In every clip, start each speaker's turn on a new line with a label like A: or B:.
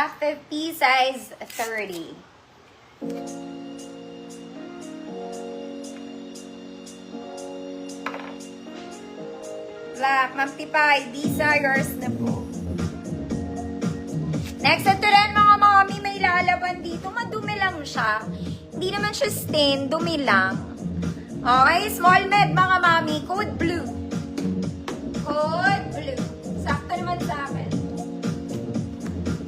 A: Black 50, size 30. Black, Ma'am Tipay, these are yours na po. Next, ito rin mga mami, may lalaban dito. Madumi lang siya. Hindi naman siya stain, dumi lang. Okay, small med mga mami, code blue. Code blue. Sakto naman sa akin.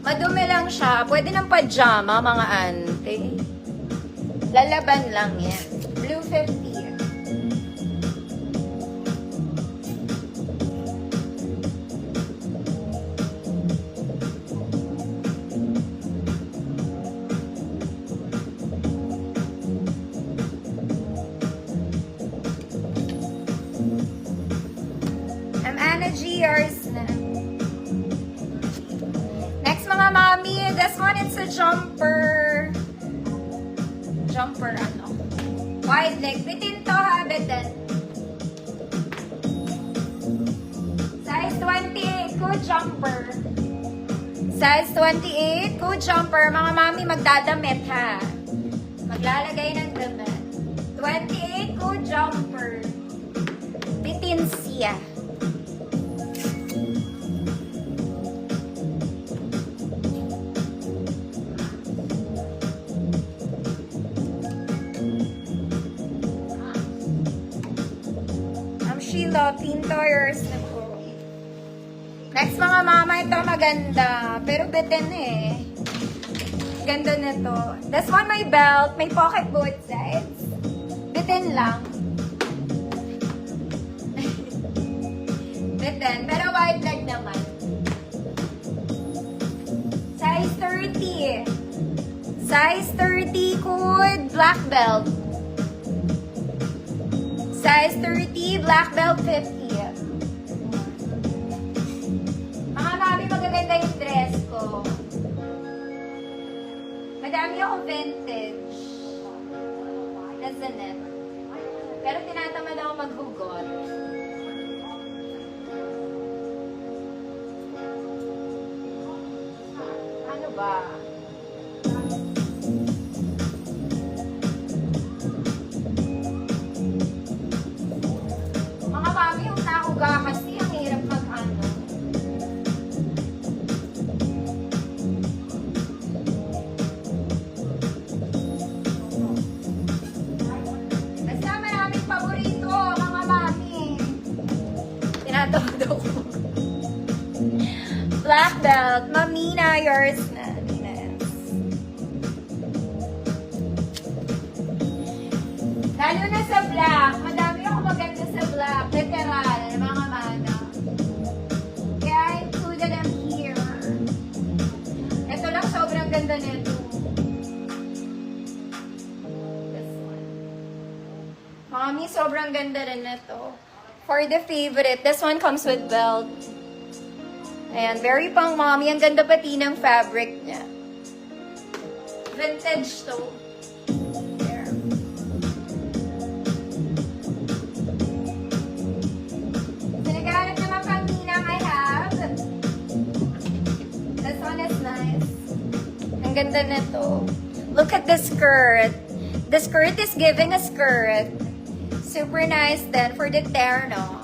A: Madumi lang siya. Pwede ng pajama, mga ante. Lalaban lang yan. Blue 50. Energy yours na. Next mga mami, this one it's a jumper. Jumper ano? Wide leg. Bitin to ha, bitin. Size 28, cool jumper. Size 28, cool jumper. Mga mami, magdadamit ha. Maglalagay ng damit. 28, cool jumper. Bitin siya. Sheila, Pintoyers na po. Next mga mama, ito maganda. Pero bitin eh. Ganda nito. This one may belt, may pocket both sides. Bitin lang. Bitin, pero wide leg naman. Size 30. Size 30, code black belt. Size 30, black belt 50. Mga mami, magaganda yung dress ko. Madami ako vintage. Isn't it? Pero tinatamad ako maghugot. Ano ba? Kasi ang hirap mag-ano. Basta maraming paborito, mga mami. Tinatawag ako. Black belt. Mamina, yours na. Lalo na sa black. Madami ako maganda sa black. Literal. Mga mana. Kaya I included them here. Ito lang sobrang ganda nito. This one. Mami, sobrang ganda rin nito. For the favorite, this one comes with belt. Ayan, very pang mommy. Ang ganda pati ng fabric niya. Vintage to. Ang ganda nito. Look at the skirt. The skirt is giving a skirt. Super nice then for the terno.